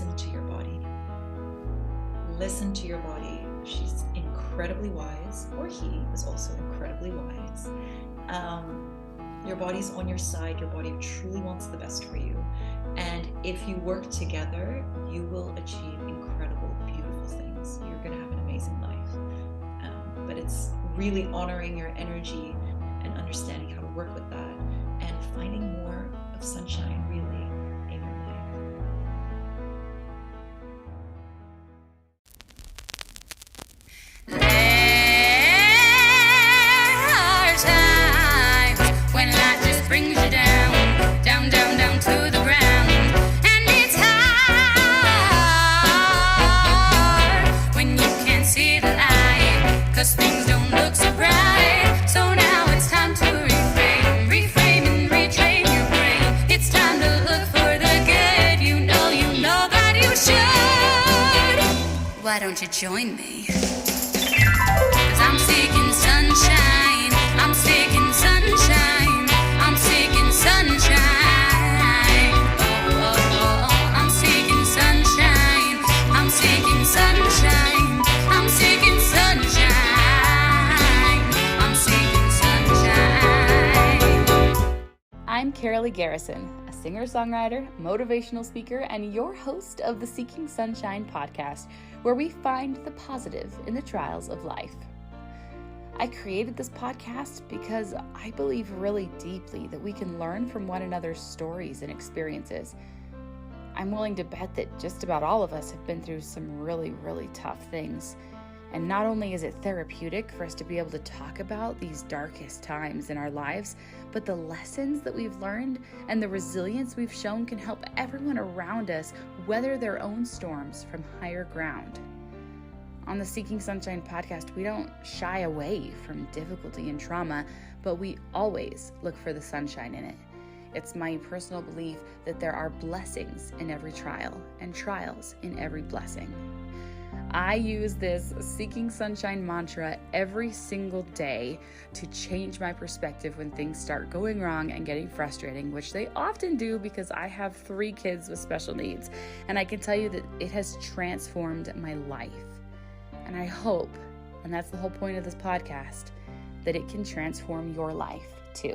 listen to your body. Listen to your body. She's incredibly wise, or he is also incredibly wise. Your body's on your side. Your body truly wants the best for you. And if you work together, you will achieve incredible, beautiful things. You're going to have an amazing life. But it's really honoring your energy and understanding how to work with that and finding more of sunshine really in your life. There are times when life just brings you down, down, down, down to the ground. And it's hard when you can't see the light, 'cause things don't look so bright. So now it's time to reframe and retrain your brain. It's time to look for the good. You know that you should. Why don't you join me? 'Cause I'm seeking sunshine. I'm seeking sunshine. I'm seeking sunshine. Oh, oh, oh. I'm seeking sunshine. I'm seeking sunshine. I'm seeking sunshine. I'm seeking sunshine. I'm Karaleigh Garrison, a singer-songwriter, motivational speaker, and your host of the Seeking Sunshine podcast, where we find the positive in the trials of life. I created this podcast because I believe really deeply that we can learn from one another's stories and experiences. I'm willing to bet that just about all of us have been through some really, really tough things. And not only is it therapeutic for us to be able to talk about these darkest times in our lives, but the lessons that we've learned and the resilience we've shown can help everyone around us weather their own storms from higher ground. On the Seeking Sunshine podcast, we don't shy away from difficulty and trauma, but we always look for the sunshine in it. It's my personal belief that there are blessings in every trial and trials in every blessing. I use this Seeking Sunshine mantra every single day to change my perspective when things start going wrong and getting frustrating, which they often do because I have 3 kids with special needs. And I can tell you that it has transformed my life. And I hope, and that's the whole point of this podcast, that it can transform your life too.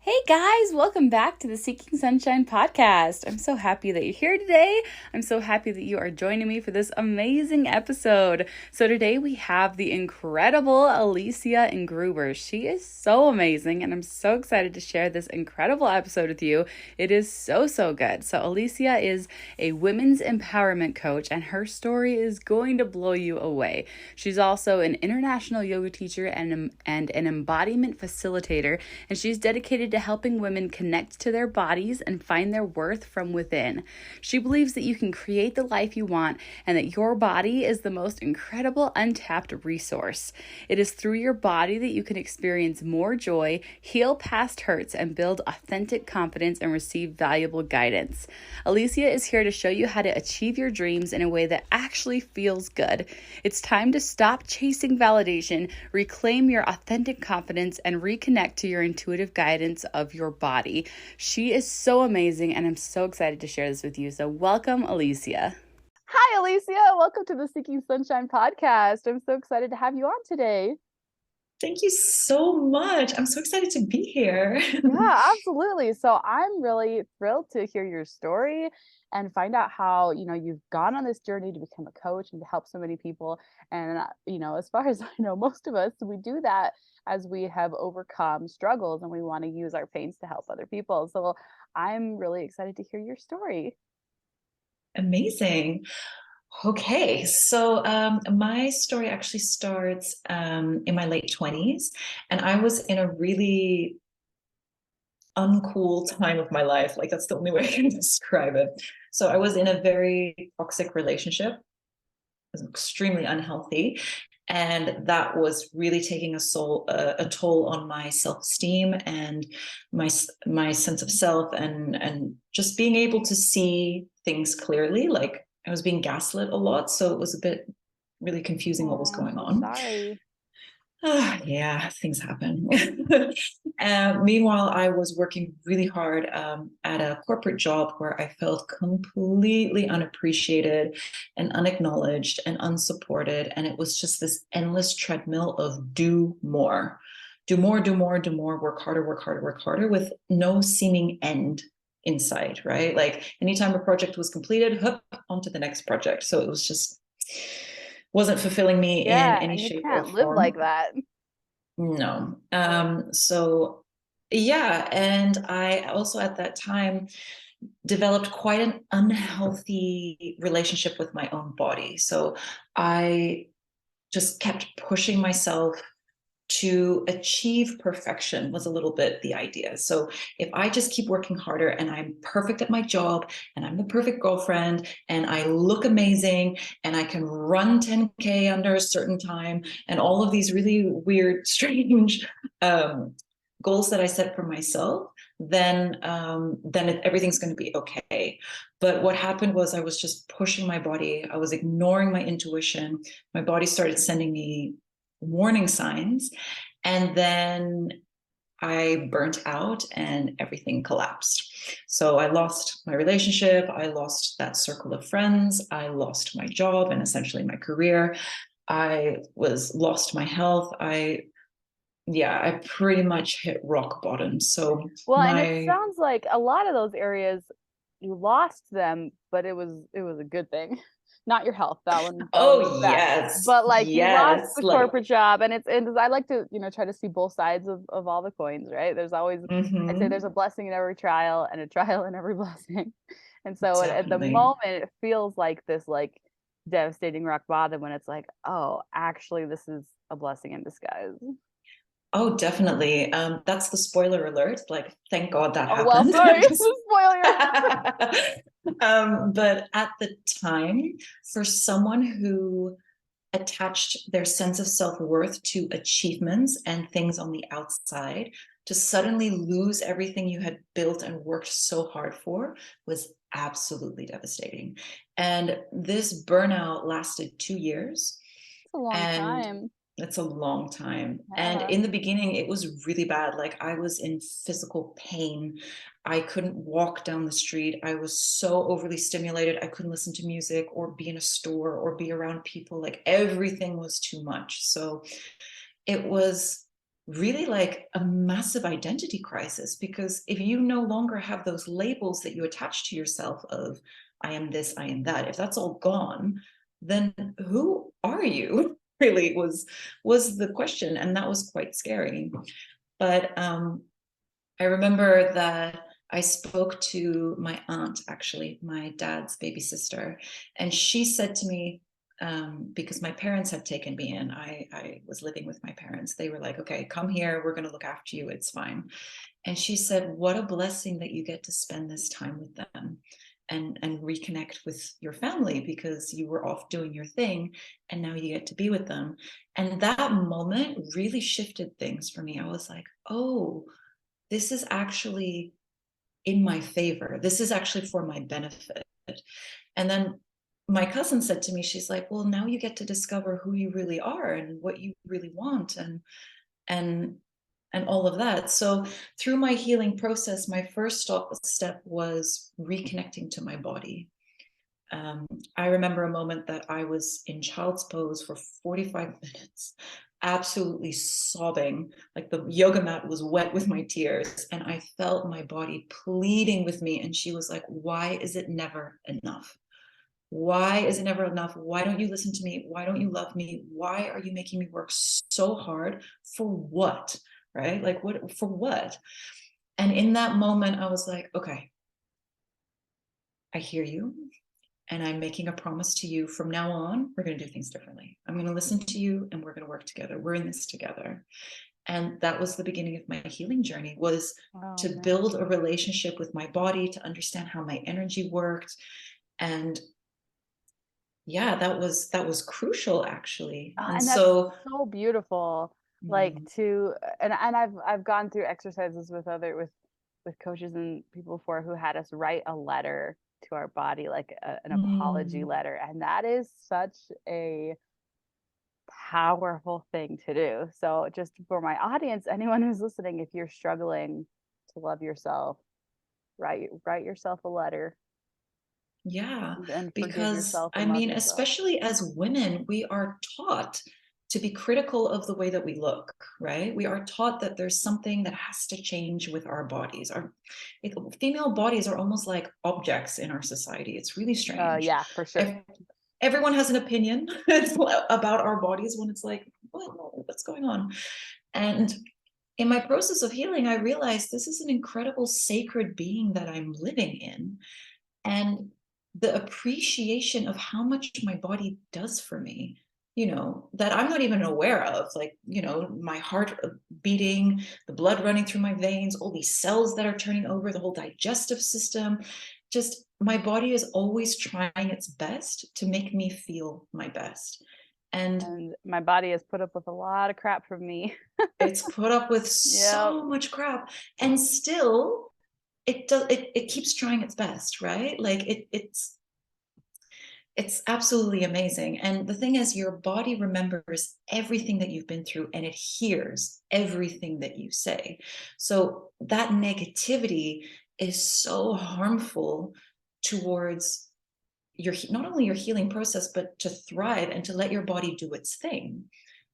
Hey guys, welcome back to the Seeking Sunshine podcast. I'm so happy that you're here today. I'm so happy that you are joining me for this amazing episode. So today we have the incredible Alicia Ingruber. She is so amazing and I'm so excited to share this incredible episode with you. It is so good. So Alicia is a women's empowerment coach and her story is going to blow you away. She's also an international yoga teacher and an embodiment facilitator, and she's dedicated to helping women connect to their bodies and find their worth from within. She believes that you can create the life you want and that your body is the most incredible untapped resource. It is through your body that you can experience more joy, heal past hurts, and build authentic confidence and receive valuable guidance. Alicia is here to show you how to achieve your dreams in a way that actually feels good. It's time to stop chasing validation, reclaim your authentic confidence, and reconnect to your intuitive guidance of your body. She is so amazing and I'm so excited to share this with you. So welcome, Alicia. Hi, Alicia. Welcome to the Seeking Sunshine podcast. I'm so excited to have you on today. Thank you so much. I'm so excited to be here. Yeah, absolutely. So I'm really thrilled to hear your story and find out how, you've gone on this journey to become a coach and to help so many people. And, as far as I know, most of us, we do that as we have overcome struggles and we want to use our pains to help other people. So I'm really excited to hear your story. Amazing. Okay, so my story actually starts in my late 20s, and I was in a really uncool time of my life. Like, that's the only way I can describe it. So I was in a very toxic relationship. It was extremely unhealthy. And that was really taking a toll on my self-esteem and my sense of self, and just being able to see things clearly. Like, I was being gaslit a lot, so it was a bit really confusing what was going on. Sorry. Yeah, things happen. Meanwhile, I was working really hard at a corporate job where I felt completely unappreciated and unacknowledged and unsupported. And it was just this endless treadmill of do more, do more, do more, do more, work harder, work harder, work harder, with no seeming end in sight, right? Like anytime a project was completed, hop, on to the next project. So it was just wasn't fulfilling me in Yeah, any and you shape or can't live like form. that. No. So yeah, and I also at that time developed quite an unhealthy relationship with my own body. So I just kept pushing myself to achieve perfection, was a little bit the idea. So if I just keep working harder and I'm perfect at my job and I'm the perfect girlfriend and I look amazing and I can run 10K under a certain time and all of these really weird, strange goals that I set for myself, then everything's going to be okay. But what happened was I was just pushing my body. I was ignoring my intuition. My body started sending me warning signs. And then I burnt out and everything collapsed. So I lost my relationship. I lost that circle of friends. I lost my job and essentially my career. I was lost my health. I pretty much hit rock bottom. So Well, and it my sounds like a lot of those areas you lost them, but it was a good thing. Not your health, that one was oh bad. yes, But like you lost yes, the like corporate job, and I like to, try to see both sides of all the coins, right? There's always, I'd say there's a mhm, blessing in every trial and a trial in every blessing. And so at the definitely. moment it feels like this like devastating rock bottom when it's like, oh, actually this is a blessing in disguise. Oh, definitely. That's the spoiler alert. Like, thank God that Oh well, happened. sorry, spoiler. But at the time, for someone who attached their sense of self-worth to achievements and things on the outside, to suddenly lose everything you had built and worked so hard for was absolutely devastating. And this burnout lasted 2 years. It's a long And time. it's a long time. And Yeah. in the beginning, it was really bad. Like I was in physical pain. I couldn't walk down the street. I was so overly stimulated. I couldn't listen to music or be in a store or be around people. Like everything was too much. So it was really like a massive identity crisis, because if you no longer have those labels that you attach to yourself of, I am this, I am that, if that's all gone, then who are you? Really was the question, and that was quite scary. But I remember that I spoke to my aunt, actually my dad's baby sister, and she said to me, because my parents had taken me in, I was living with my parents, they were like, okay, come here, we're going to look after you, it's fine. And she said, what a blessing that you get to spend this time with them and reconnect with your family, because you were off doing your thing and now you get to be with them. And that moment really shifted things for me. I was like, oh, this is actually in my favor. This is actually for my benefit. And then my cousin said to me, she's like, well, now you get to discover who you really are and what you really want, and and all of that. So through my healing process, my first step was reconnecting to my body. I remember a moment that I was in child's pose for 45 minutes, absolutely sobbing, like the yoga mat was wet with my tears, and I felt my body pleading with me. And she was like, why is it never enough? Why is it never enough? Why don't you listen to me? Why don't you love me? Why are you making me work so hard? For what? Right? Like, what, for what? And in that moment, I was like, okay, I hear you. And I'm making a promise to you, from now on, we're going to do things differently. I'm going to listen to you and we're going to work together. We're in this together. And that was the beginning of my healing journey, was Oh to man. build a relationship with my body, to understand how my energy worked. And yeah, that was crucial, actually. And And that's so so beautiful. Like mm, to and I've gone through exercises with coaches and people before who had us write a letter to our body, like an apology mm, letter, and that is such a powerful thing to do. So just for my audience, anyone who's listening, if you're struggling to love yourself, write yourself a letter Yeah, and forgive because yourself I and love mean, yourself. especially as women, we are taught to be critical of the way that we look, right? We are taught that there's something that has to change with our bodies. Female bodies are almost like objects in our society. It's really strange. Yeah, for sure. Everyone has an opinion about our bodies when it's like, what's going on? And in my process of healing, I realized this is an incredible sacred being that I'm living in. And the appreciation of how much my body does for me, that I'm not even aware of, like, my heart beating, the blood running through my veins, all these cells that are turning over, the whole digestive system. Just my body is always trying its best to make me feel my best. And my body has put up with a lot of crap from me. It's put up with Yep. so much crap, and still it keeps trying its best, right? Like it's absolutely amazing. And the thing is, your body remembers everything that you've been through, and it hears everything that you say. So that negativity is so harmful towards not only your healing process, but to thrive and to let your body do its thing.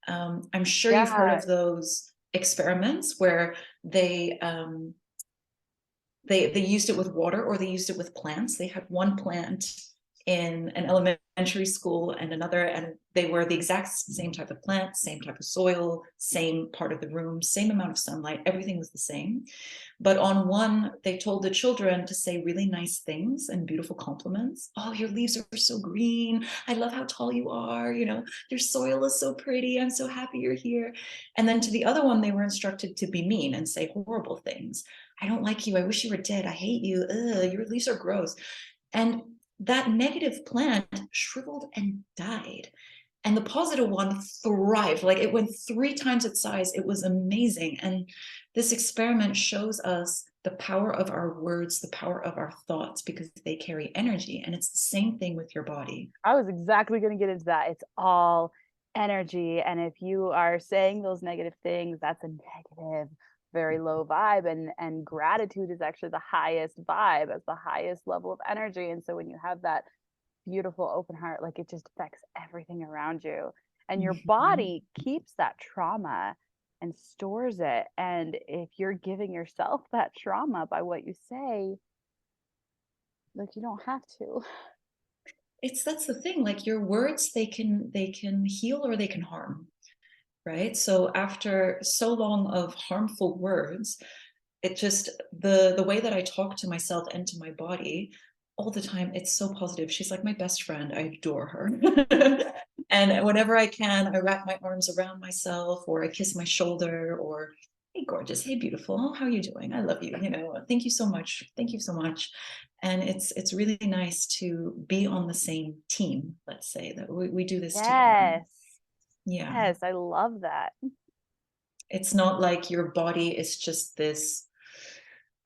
I'm sure you've heard Yeah. of those experiments where they used it with water, or they used it with plants. They had one plant in an elementary school and another, and they were the exact same type of plant, same type of soil, same part of the room, same amount of sunlight, everything was the same. But on one, they told the children to say really nice things and beautiful compliments. Oh, your leaves are so green. I love how tall you are. Your soil is so pretty. I'm so happy you're here. And then to the other one, they were instructed to be mean and say horrible things. I don't like you. I wish you were dead. I hate you. Ugh, your leaves are gross. And that negative plant shriveled and died. And the positive one thrived. Like, it went 3 times its size. It was amazing. And this experiment shows us the power of our words, the power of our thoughts, because they carry energy. And it's the same thing with your body. I was exactly going to get into that. It's all energy. And if you are saying those negative things, that's a negative, very low vibe. And gratitude is actually the highest vibe, as the highest level of energy. And so when you have that beautiful open heart, like, it just affects everything around you. And your body keeps that trauma and stores it. And if you're giving yourself that trauma by what you say, like, you don't have to. That's the thing. Like, your words, they can heal or they can harm, right? So after so long of harmful words, it just, the way that I talk to myself and to my body all the time, it's so positive. She's like my best friend. I adore her. And whenever I can, I wrap my arms around myself, or I kiss my shoulder, or hey gorgeous, hey beautiful, how are you doing? I love you. Thank you so much. Thank you so much. And it's really nice to be on the same team. Let's say that we do this together. Yes. Yeah. Yes, I love that. It's not like your body is just this,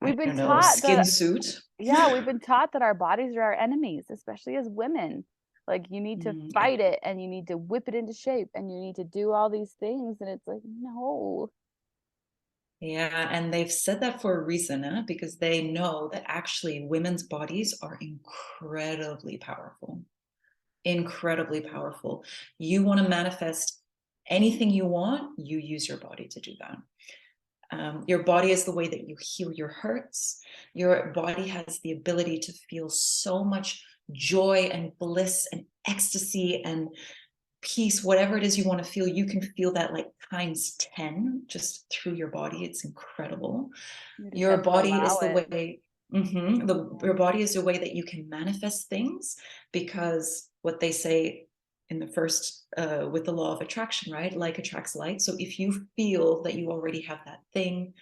We've I been don't know, taught skin that, suit. yeah, we've been taught that our bodies are our enemies, especially as women. Like, you need to fight it, and you need to whip it into shape, and you need to do all these things. And it's like, no. Yeah, and they've said that for a reason, because they know that actually women's bodies are incredibly powerful. Incredibly powerful. You want to manifest anything you want, you use your body to do that. Your body is the way that you heal your hurts. Your body has the ability to feel so much joy and bliss and ecstasy and peace, whatever it is you want to feel. You can feel that like times 10 just through your body. It's incredible. Your body is the way, your body is the way that you can manifest things, because what they say in the first, with the law of attraction, right? Like attracts like. So if you feel that you already have that thing,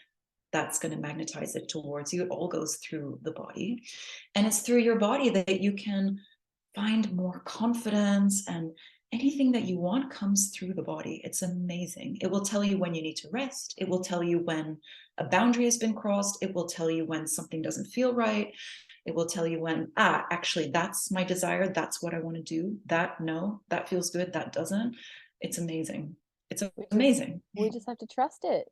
that's going to magnetize it towards you. It all goes through the body. And it's through your body that you can find more confidence, and anything that you want comes through the body. It's amazing. It will tell you when you need to rest. It will tell you when a boundary has been crossed. It will tell you when something doesn't feel right. It will tell you when, actually, that's my desire. That's what I want to do. That, no, that feels good. That doesn't. It's amazing. It's We amazing. just have to trust it.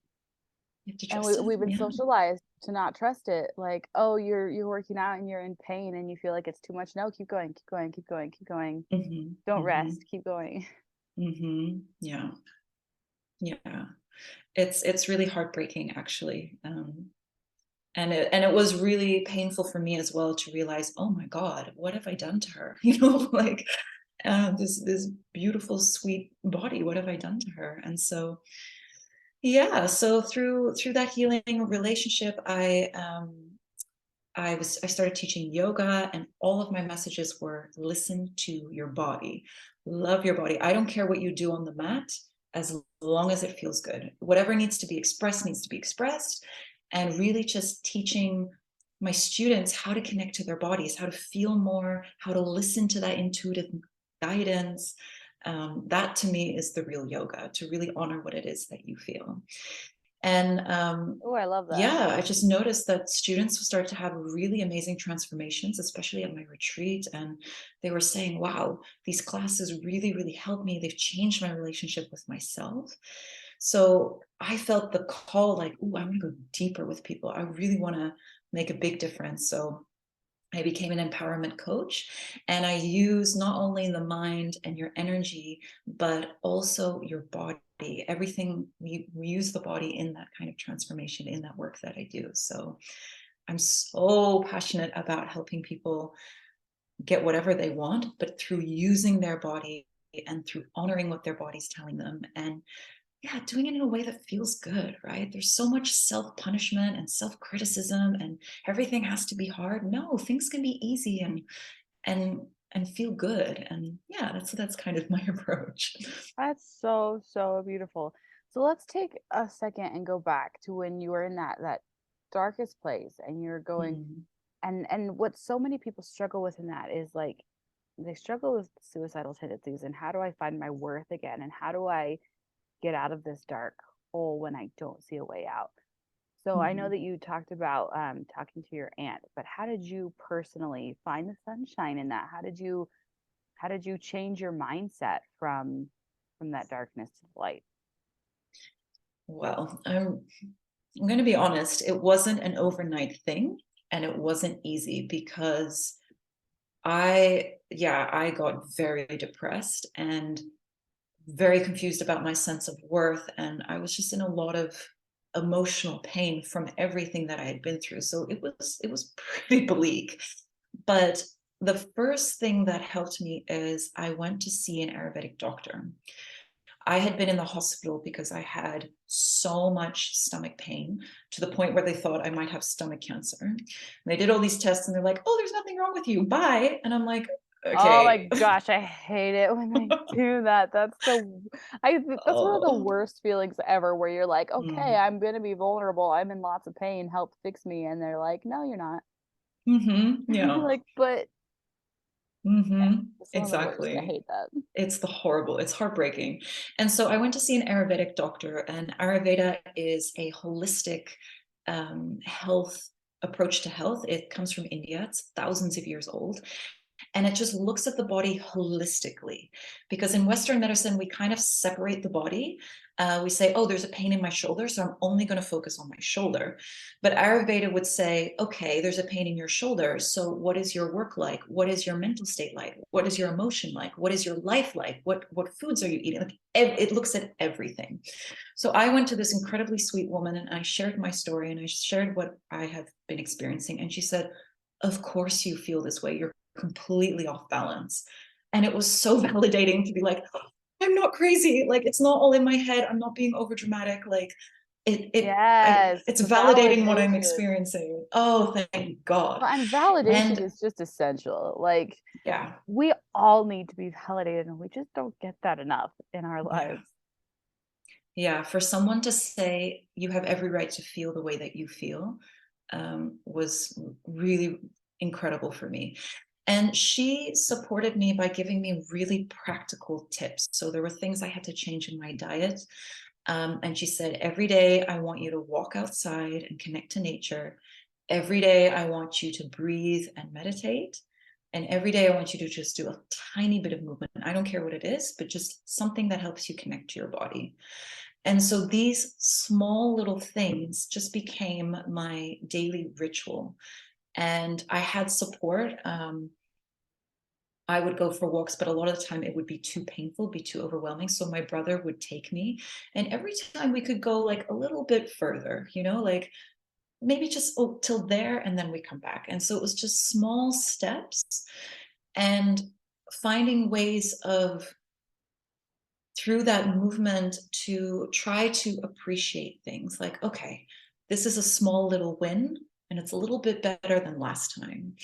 You have to And trust it. we've been Yeah. socialized to not trust it. Like, oh, you're working out and you're in pain and you feel like it's too much. No, keep going, keep going, keep going, keep going. Mm-hmm. Don't Mm-hmm. rest, keep going. Mm-hmm. Yeah. Yeah. It's really heartbreaking, actually. And it was really painful for me as well to realize, oh my God, what have I done to her? Like this beautiful, sweet body, what have I done to her? And so, yeah, so through that healing relationship, I started teaching yoga, and all of my messages were listen to your body, love your body. I don't care what you do on the mat, as long as it feels good. Whatever needs to be expressed needs to be expressed, and really just teaching my students how to connect to their bodies, how to feel more, how to listen to that intuitive guidance. That to me is the real yoga, to really honor what it is that you feel. And Oh, I love that. yeah, I just noticed that students start to have really amazing transformations, especially at my retreat. And they were saying, wow, these classes really, really helped me. They've changed my relationship with myself. So I felt the call, like, oh, I want to go deeper with people. I really want to make a big difference. So I became an empowerment coach, and I use not only the mind and your energy, but also your body. Everything, we use the body in that kind of transformation, in that work that I do. So I'm so passionate about helping people get whatever they want, but through using their body and through honoring what their body's telling them, and yeah, doing it in a way that feels good, right? There's so much self-punishment and self-criticism, and everything has to be hard. No, things can be easy and feel good. And yeah, that's kind of my approach. That's so, so beautiful. So let's take a second and go back to when you were in that darkest place and you're going, Mm. and what so many people struggle with in that is like they struggle with suicidal tendencies and how do I find my worth again and how do I get out of this dark hole when I don't see a way out. So I know Mhm. that you talked about talking to your aunt, but how did you personally find the sunshine in that? How did you change your mindset from that darkness to the light? Well, I'm going to be honest, it wasn't an overnight thing, and it wasn't easy because I got very depressed and very confused about my sense of worth. And I was just in a lot of emotional pain from everything that I had been through. So it was pretty bleak. But the first thing that helped me is I went to see an Ayurvedic doctor. I had been in the hospital because I had so much stomach pain to the point where they thought I might have stomach cancer. And they did all these tests and they're like, oh, there's nothing wrong with you. Bye. And I'm like, Oh my okay. gosh, I hate it when they do that. That's one of the Oh. worst feelings ever where you're like, okay, Mm. I'm gonna be vulnerable. I'm in lots of pain. Help fix me. And they're like, no, you're not. Mm-hmm. You're Yeah. like, but yeah, Mm-hmm. it's one of the worst. I Exactly. hate that. It's heartbreaking. And so I went to see an Ayurvedic doctor, and Ayurveda is a holistic health approach to health. It comes from India. It's thousands of years old. And it just looks at the body holistically. Because in Western medicine, we kind of separate the body. We say, oh, there's a pain in my shoulder, so I'm only going to focus on my shoulder. But Ayurveda would say, okay, there's a pain in your shoulder. So what is your work like? What is your mental state like? What is your emotion like? What is your life like? What foods are you eating? Like, it looks at everything. So I went to this incredibly sweet woman and I shared my story and I shared what I have been experiencing. And she said, of course you feel this way. You're completely off balance. And it was so validating to be like, oh, I'm not crazy. Like, it's not all in my head. I'm not being over dramatic. Like, Yes, it's the validating what I'm validation. experiencing. Oh, thank God. Well, and validation And is just essential. Like yeah, we all need to be validated, and we just don't get that enough in our yeah, lives. yeah. For someone to say you have every right to feel the way that you feel was really incredible for me. And she supported me by giving me really practical tips. So there were things I had to change in my diet. And she said, every day I want you to walk outside and connect to nature. Every day I want you to breathe and meditate. And every day I want you to just do a tiny bit of movement I don't care what it is, but just something that helps you connect to your body. And so these small little things just became my daily ritual. And I had support. I would go for walks, but a lot of the time it would be too painful, be too overwhelming. So my brother would take me, and every time we could go like a little bit further, like maybe just till there, and then we come back. And so it was just small steps and finding ways of, through that movement, to try to appreciate things like, okay, this is a small little win and it's a little bit better than last time.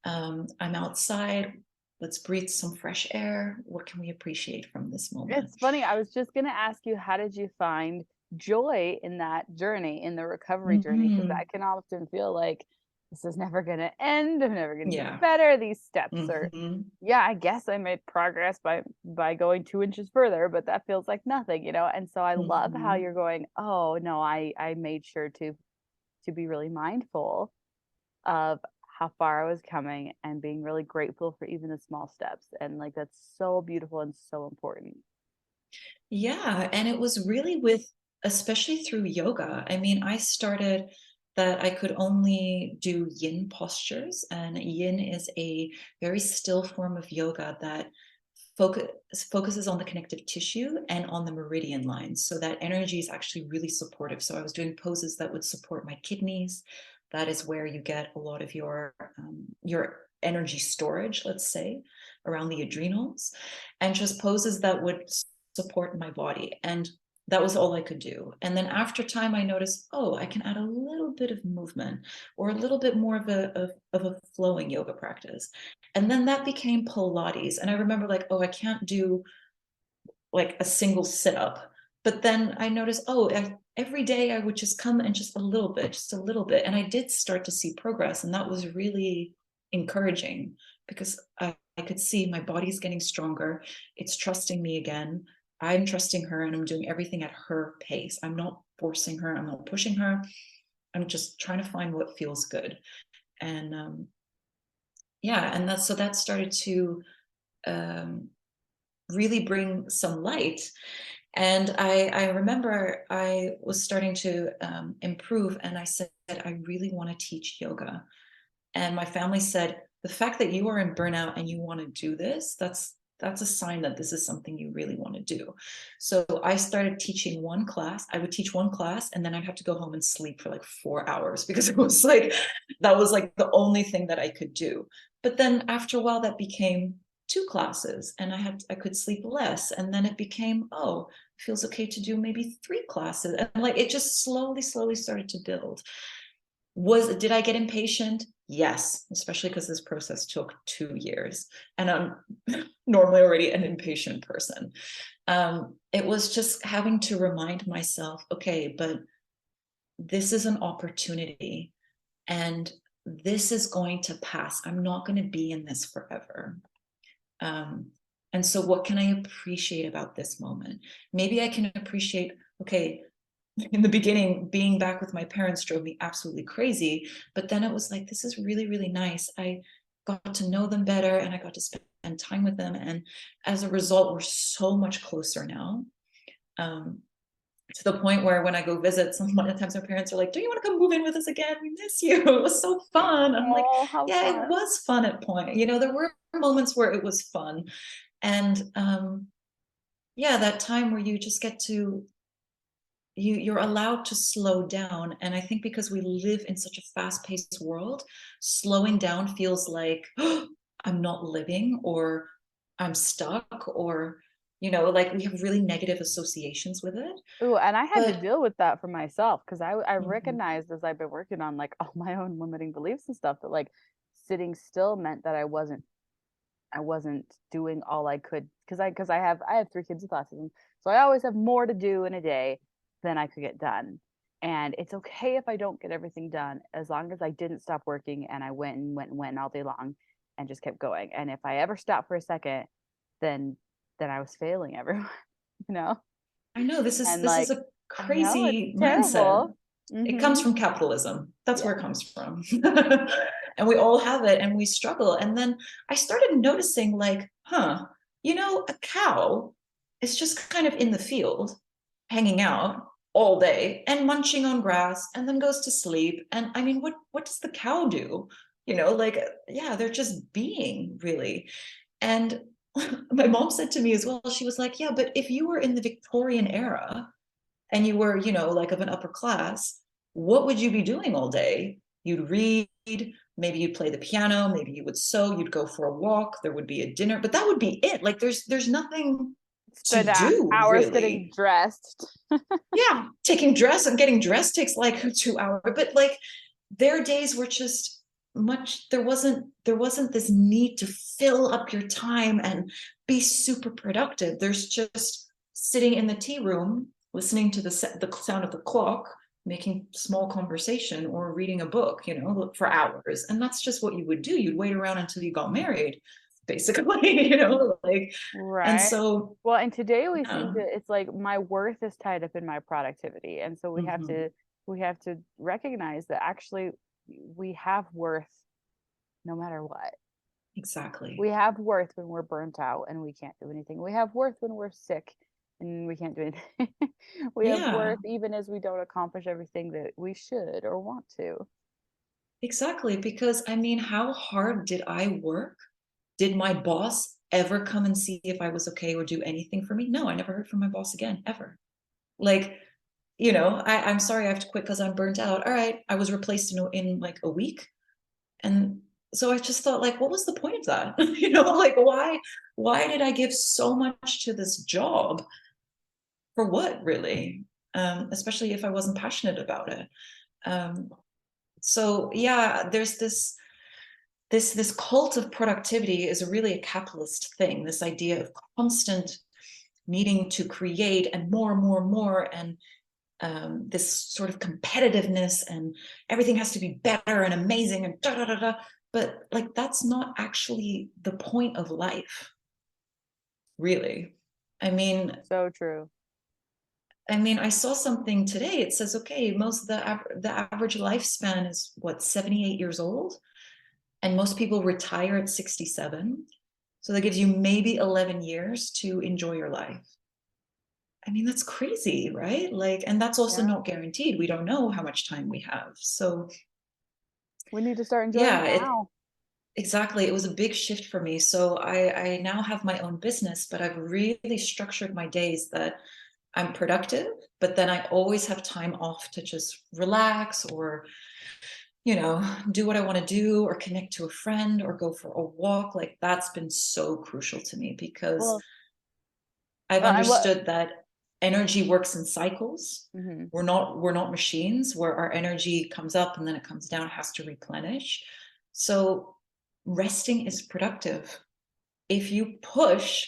I'm outside. Let's breathe some fresh air. What can we appreciate from this moment? It's funny. I was just going to ask you, how did you find joy in that journey, in the recovery journey? Because that can often feel like this is never going to end. I'm never going to get better. These steps are, I guess I made progress by going 2 inches further, but that feels like nothing, And so I love how you're going, oh no, I made sure to be really mindful of how far I was coming and being really grateful for even the small steps. And like, that's so beautiful and so important. Yeah. And it was really especially through yoga. I mean, I started that I could only do yin postures, and yin is a very still form of yoga that focuses on the connective tissue and on the meridian lines. So that energy is actually really supportive. So I was doing poses that would support my kidneys. That is where you get a lot of your energy storage, let's say, around the adrenals, and just poses that would support my body. And that was all I could do. And then after time, I noticed, oh, I can add a little bit of movement or a little bit more of a flowing yoga practice. And then that became Pilates. And I remember like, oh, I can't do like a single sit up. But then I noticed, oh, every day I would just come and just a little bit. And I did start to see progress. And that was really encouraging, because I could see my body's getting stronger. It's trusting me again. I'm trusting her, and I'm doing everything at her pace. I'm not forcing her. I'm not pushing her. I'm just trying to find what feels good. And and that started to really bring some light. And I remember I was starting to improve, and I said, I really want to teach yoga. And my family said, the fact that you are in burnout and you want to do this, that's a sign that this is something you really want to do. So I started teaching one class. I would teach one class, and then I'd have to go home and sleep for like 4 hours, because it was like, that was like the only thing that I could do. But then after a while, that became 2 classes, and I could sleep less. And then it became, oh, it feels okay to do maybe 3 classes. And like, it just slowly started to build. Did I get impatient? Yes, especially because this process took 2 years, and I'm normally already an impatient person. It was just having to remind myself, okay, but this is an opportunity, and this is going to pass. I'm not going to be in this forever. And so what can I appreciate about this moment? Maybe I can appreciate, okay, in the beginning, being back with my parents drove me absolutely crazy. But then it was like, this is really, really nice. I got to know them better, and I got to spend time with them. And as a result, we're so much closer now. To the point where when I go visit, sometimes my parents are like, do you want to come move in with us again? We miss you. It was so fun. I'm like, yeah, fun. It was fun at point. There were moments where it was fun. And that time where you just get to, you're allowed to slow down. And I think because we live in such a fast-paced world, slowing down feels like, oh, I'm not living, or I'm stuck, or like we have really negative associations with it. Oh, and I had to deal with that for myself, because I recognized, as I've been working on like all my own limiting beliefs and stuff, that like sitting still meant that I wasn't doing all I could, because I have 3 kids with autism, so I always have more to do in a day than I could get done. And it's okay if I don't get everything done, as long as I didn't stop working and I went all day long and just kept going. And if I ever stopped for a second, then I was failing everyone. I know this is a crazy mindset. It comes from capitalism. That's where it comes from. And we all have it, and we struggle. And then I started noticing, like, a cow is just kind of in the field, hanging out all day and munching on grass and then goes to sleep. And I mean, what does the cow do? Like, yeah, they're just being, really. And my mom said to me as well, she was like, yeah, but if you were in the Victorian era and you were, like of an upper class, what would you be doing all day? You'd read, maybe you'd play the piano, maybe you would sew, you'd go for a walk, there would be a dinner, but that would be it. Like there's nothing to Spend do, hours getting really. dressed. Yeah, getting dressed takes like 2 hours, but like their days were just much, there wasn't this need to fill up your time and be super productive. There's just sitting in the tea room, listening to the sound of the clock, making small conversation or reading a book, for hours. And that's just what you would do. You'd wait around until you got married, basically, like, and Right. so, Well, and today we seem yeah. to, it's like my worth is tied up in my productivity. And so Mhm. we have to recognize that actually we have worth no matter what. Exactly. We have worth when we're burnt out and we can't do anything. We have worth when we're sick and we can't do anything. We have Yeah, worth even as we don't accomplish everything that we should or want to. exactly. Because I mean, how hard did I work? Did my boss ever come and see if I was okay or do anything for me? No, I never heard from my boss again, ever. Like, I'm sorry, I have to quit because I'm burnt out. All right. I was replaced in like a week. And so I just thought, like, what was the point of that? Like, why did I give so much to this job? For what, really? Especially if I wasn't passionate about it. Um, so yeah, there's this cult of productivity is really a capitalist thing. This idea of constant needing to create and more and more and more, and this sort of competitiveness, and everything has to be better and amazing and da da da da. But like, that's not actually the point of life, really. I mean, So true. I saw something today. It says, okay, most of the average lifespan is what, 78 years old, and most people retire at 67. So that gives you maybe 11 years to enjoy your life. I mean, that's crazy, right? Like, and that's also Yeah. not guaranteed. We don't know how much time we have. So We need to start enjoying yeah, now. exactly. It was a big shift for me. So I now have my own business, but I've really structured my days that I'm productive, but then I always have time off to just relax or, do what I want to do or connect to a friend or go for a walk. Like, that's been so crucial to me because Well, I've well, and what? understood that energy works in cycles. Mhm. We're not machines where our energy comes up and then it comes down, it has to replenish. So resting is productive. If you push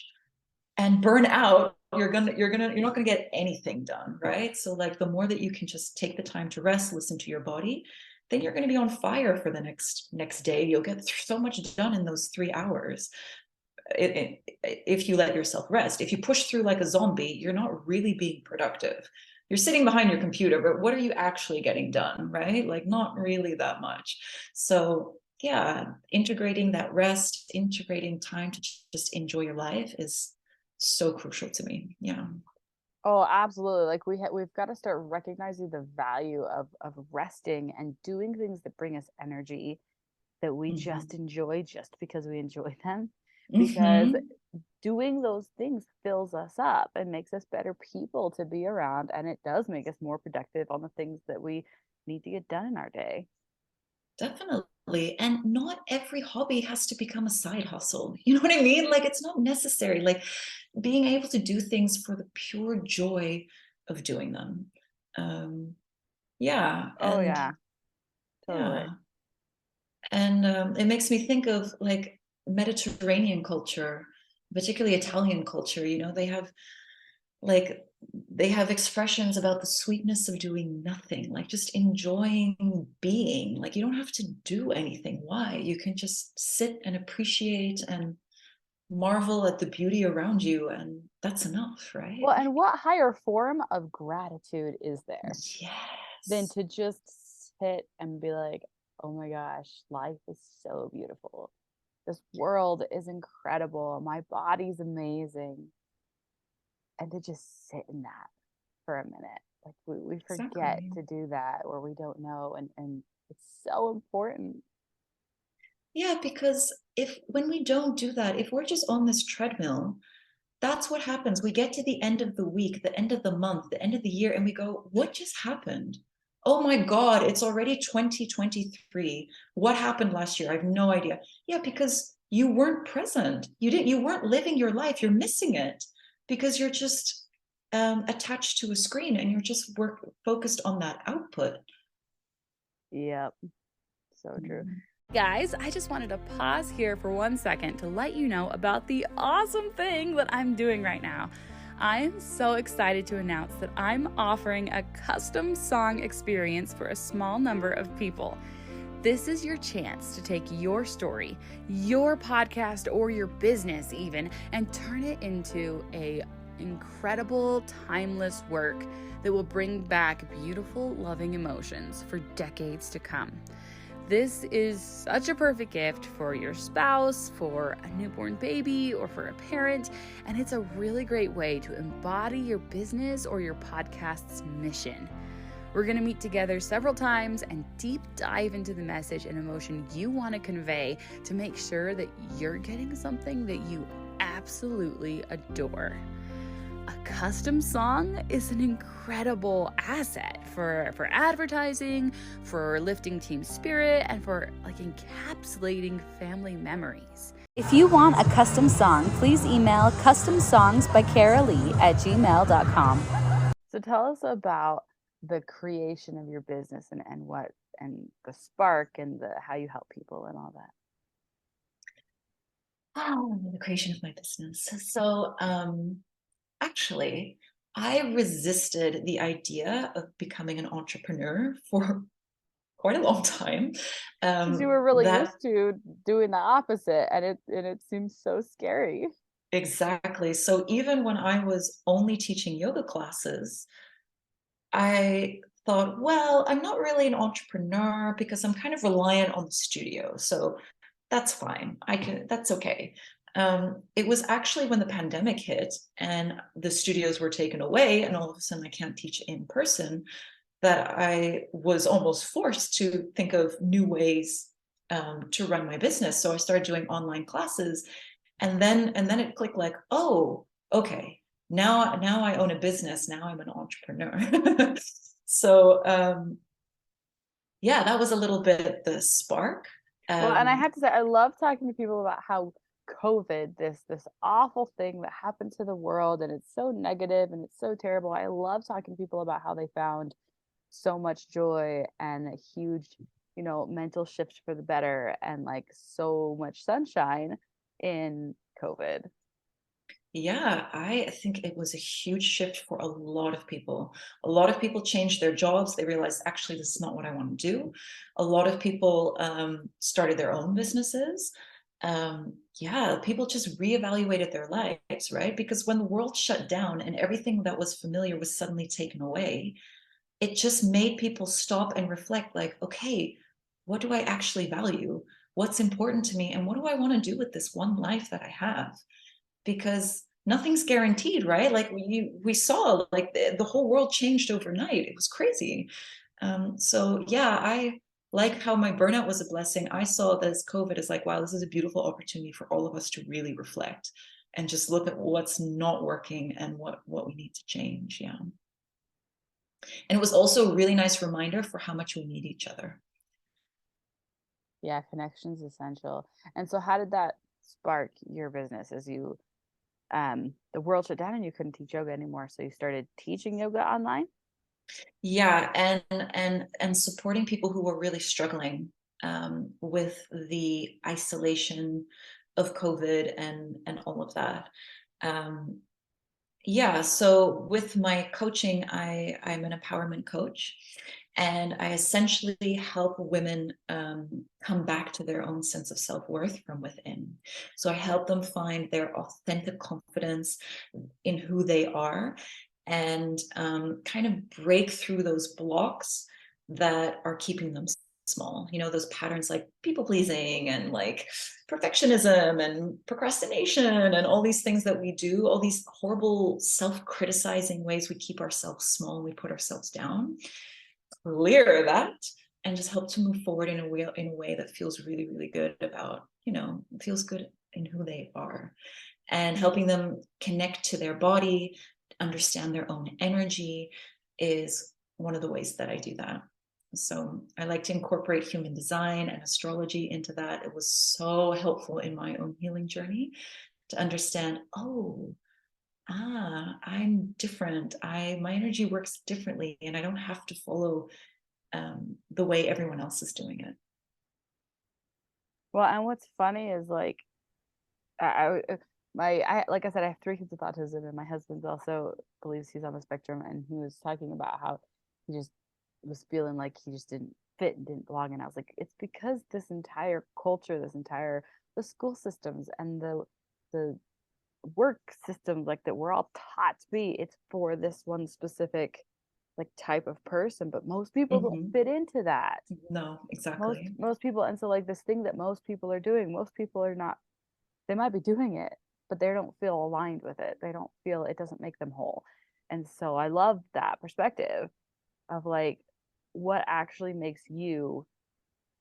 and burn out, you're not gonna get anything done, right? So like, the more that you can just take the time to rest, listen to your body, then you're going to be on fire for the next day. You'll get so much done in those 3 hours. If you let yourself rest. If you push through like a zombie, you're not really being productive. You're sitting behind your computer, but what are you actually getting done, right? Like, not really that much. So yeah, integrating that rest, integrating time to just enjoy your life is so crucial to me. Yeah. Oh, absolutely. Like we've got to start recognizing the value of resting and doing things that bring us energy that we Mm-hmm. just enjoy just because we enjoy them. Because Mm-hmm. doing those things fills us up and makes us better people to be around. And it does make us more productive on the things that we need to get done in our day. Definitely. And not every hobby has to become a side hustle. You know what I mean? Like, it's not necessary. Like, being able to do things for the pure joy of doing them. Um, yeah. Oh, And yeah, totally. yeah. And it makes me think of like Mediterranean culture, particularly Italian culture. Like they have expressions about the sweetness of doing nothing, like just enjoying being. Like, you don't have to do anything. Why? You can just sit and appreciate and marvel at the beauty around you, and that's enough, right? Well, and what higher form of gratitude is there than Yes. to just sit and be like, oh my gosh, life is so beautiful. this world is incredible. My body's amazing. And to just sit in that for a minute. Like we forget Exactly. to do that, or we don't know. And it's so important. Yeah, because when we don't do that, if we're just on this treadmill, that's what happens. We get to the end of the week, the end of the month, the end of the year, and we go, what just happened? Oh my God, it's already 2023. What happened last year? I have no idea. Yeah, because you weren't present. You weren't living your life. You're missing it because you're just attached to a screen and you're just focused on that output. Yep. So true. Mhm. Guys, I just wanted to pause here for 1 second to let you know about the awesome thing that I'm doing right now. I am so excited to announce that I'm offering a custom song experience for a small number of people. This is your chance to take your story, your podcast, or your business even, and turn it into an incredible, timeless work that will bring back beautiful, loving emotions for decades to come. This is such a perfect gift for your spouse, for a newborn baby, or for a parent, and it's a really great way to embody your business or your podcast's mission. We're going to meet together several times and deep dive into the message and emotion you want to convey to make sure that you're getting something that you absolutely adore. A custom song is an incredible asset for advertising, for lifting team spirit, and for encapsulating family memories. If you want a custom song, please email customsongsbykaraleigh@gmail.com. So tell us about the creation of your business and what and the spark and how you help people and all that. Oh, the creation of my business. So, actually, I resisted the idea of becoming an entrepreneur for quite a long time. Because you were really That used to doing the opposite, and it seems so scary. exactly. So even when I was only teaching yoga classes, I thought, well, I'm not really an entrepreneur because I'm kind of reliant on the studio. So that's fine. That's okay. It was actually when the pandemic hit and the studios were taken away, and all of a sudden I can't teach in person, that I was almost forced to think of new ways to run my business. So I started doing online classes, and then it clicked like, oh, okay, now I own a business. Now I'm an entrepreneur. So yeah, that was a little bit the spark. Well, and I Um, have to say, I love talking to people about how COVID, this awful thing that happened to the world, and it's so negative and it's so terrible. I love talking to people about how they found so much joy and a huge, mental shift for the better, and so much sunshine in COVID. Yeah, I think it was a huge shift for a lot of people. A lot of people changed their jobs. They realized, actually, this is not what I want to do. A lot of people started their own businesses. Yeah, people just reevaluated their lives, right? Because when the world shut down and everything that was familiar was suddenly taken away, it just made people stop and reflect, like, okay, what do I actually value? What's important to me? And what do I want to do with this one life that I have? Because nothing's guaranteed, right? Like we saw, like the whole world changed overnight. It was crazy. So yeah, I like how my burnout was a blessing. I saw this COVID as like, wow, this is a beautiful opportunity for all of us to really reflect and just look at what's not working and what we need to change. Yeah. And it was also a really nice reminder for how much we need each other. Yeah, connection's essential. And so how did that spark your business as the world shut down and you couldn't teach yoga anymore, so you started teaching yoga online? Yeah, and supporting people who were really struggling with the isolation of COVID and all of that. Um, yeah, so with my coaching, I'm an empowerment coach, and I essentially help women come back to their own sense of self-worth from within. So I help them find their authentic confidence in who they are, and kind of break through those blocks that are keeping them small, those patterns like people pleasing and like perfectionism and procrastination and all these things that we do, all these horrible self-criticizing ways we keep ourselves small and we put ourselves down. Clear that and just help to move forward in a way that feels really, really good about, feels good in who they are, and helping them connect to their body, understand their own energy is one of the ways that I do that. So I like to incorporate human design and astrology into that. It was so helpful in my own healing journey to understand, I'm different. My energy works differently, and I don't have to follow the way everyone else is doing it. Well, and what's funny is like, I like I said, I have 3 kids with autism, and my husband also believes he's on the spectrum, and he was talking about how he just was feeling like he just didn't fit and didn't belong. And I was like, it's because this entire culture, the school systems and the work systems, like that we're all taught to be, it's for this one specific like type of person, but most people don't fit into that. No, exactly. Most people, and so like this thing that most people are doing, most people are not, they might be doing it, but they don't feel aligned with it. They don't feel, it doesn't make them whole. And so I love that perspective of like, what actually makes you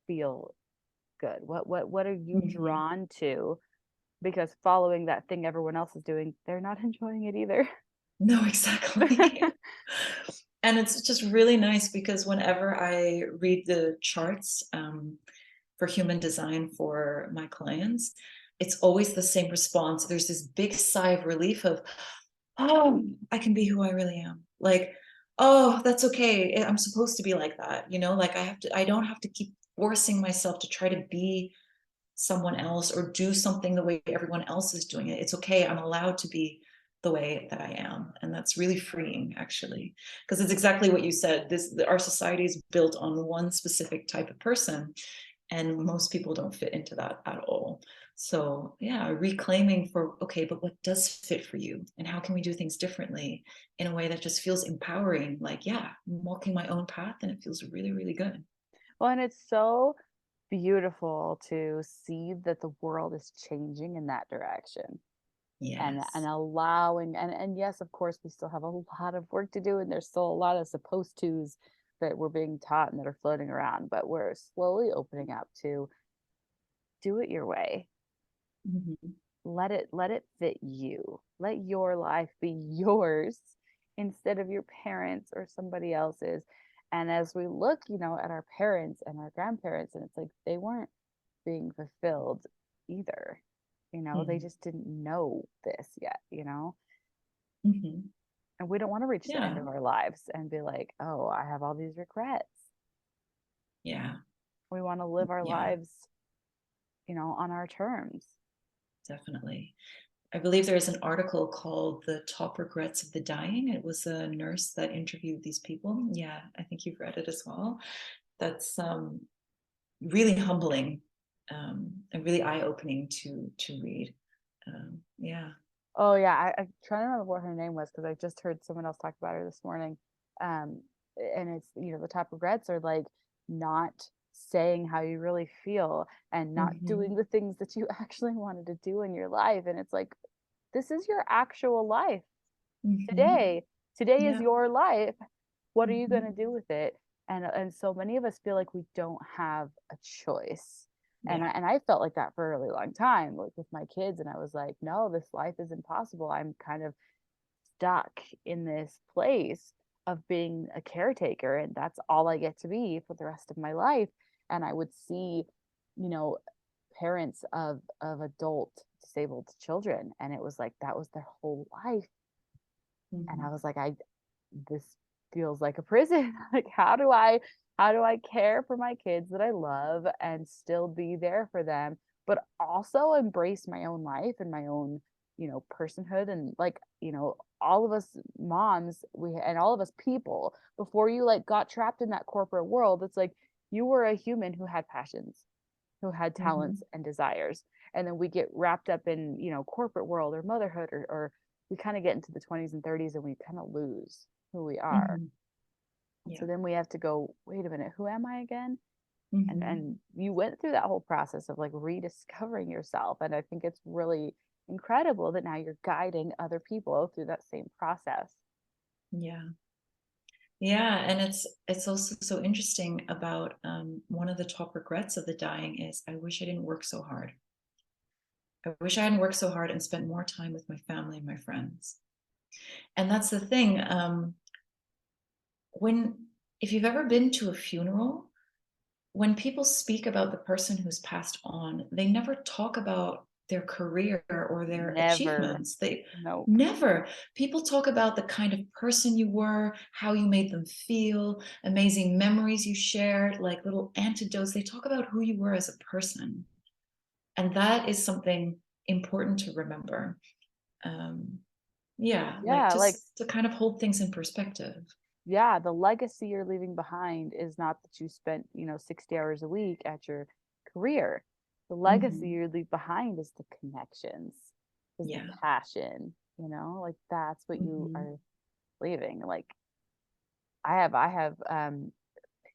feel good? What are you drawn to? Because following that thing everyone else is doing, they're not enjoying it either. No, exactly. And it's just really nice because whenever I read the charts for human design for my clients, it's always the same response. There's this big sigh of relief of, oh, I can be who I really am. Like, oh, that's okay. I'm supposed to be like that. Like I don't have to keep forcing myself to try to be someone else or do something the way everyone else is doing it. It's okay. I'm allowed to be the way that I am. And that's really freeing, actually, because it's exactly what you said. Our society is built on one specific type of person, and most people don't fit into that at all. So yeah, reclaiming for, okay, but what does fit for you? And how can we do things differently in a way that just feels empowering? Like, yeah, I'm walking my own path and it feels really, really good. Well, and it's so beautiful to see that the world is changing in that direction. And Yes. allowing, and yes, of course, we still have a lot of work to do, and there's still a lot of supposed to's that we're being taught and that are floating around, but we're slowly opening up to do it your way. Mm-hmm. Let it fit you. Let your life be yours instead of your parents or somebody else's. And as we look, at our parents and our grandparents, and it's like they weren't being fulfilled either. They just didn't know this yet, Mm-hmm. and we don't want to reach the end Yeah. of our lives and be like, oh, I have all these regrets. Yeah. We want to live our Yeah, lives, on our terms. definitely. I believe there is an article called The Top Regrets of the Dying. It was a nurse that interviewed these people. Yeah, I think you've read it as well. That's really humbling and really eye-opening to read. Yeah. Oh yeah, I trying to remember what her name was because I just heard someone else talk about her this morning. Um, and it's the top regrets are like not saying how you really feel and not Mm-hmm. doing the things that you actually wanted to do in your life. And it's like, this is your actual life Mm-hmm. today. Today is Yeah. your life. What are you Mm-hmm. going to do with it? And so many of us feel like we don't have a choice. And Yeah. I felt like that for a really long time, like with my kids. And I was like, no, this life is impossible. I'm kind of stuck in this place of being a caretaker, and that's all I get to be for the rest of my life. And I would see, you know, parents of adult disabled children, and it was like that was their whole life. And I Mm-hmm. was like, this feels like a prison. Like, how do I care for my kids that I love and still be there for them, but also embrace my own life and my own, personhood. And like, all of us moms, and all of us people, before you like got trapped in that corporate world, it's like you were a human who had passions, who had Mm-hmm. talents and desires. And then we get wrapped up in, corporate world or motherhood, or we kind of get into the 20s and 30s and we kind of lose who we are. Mm-hmm. And so Yeah. then we have to go, wait a minute, who am I again? And you went through that whole process of like rediscovering yourself. And I think it's really incredible that now you're guiding other people through that same process. Yeah. Yeah, and it's also so interesting about one of the top regrets of the dying is I wish I didn't work so hard. I wish I hadn't worked so hard and spent more time with my family and my friends. And that's the thing. If you've ever been to a funeral, when people speak about the person who's passed on, they never talk about their career or their Never. achievements. They Nope. never. People talk about the kind of person you were, how you made them feel, amazing memories you shared, like little antidotes. They talk about who you were as a person. And that is something important to remember. Yeah, like Yeah, like just to kind of hold things in perspective. yeah, the legacy you're leaving behind is not that you spent, 60 hours a week at your career. The legacy Mm-hmm. you leave behind is the connections, is the Yeah. passion, like that's what you Mm-hmm. are leaving. Like I have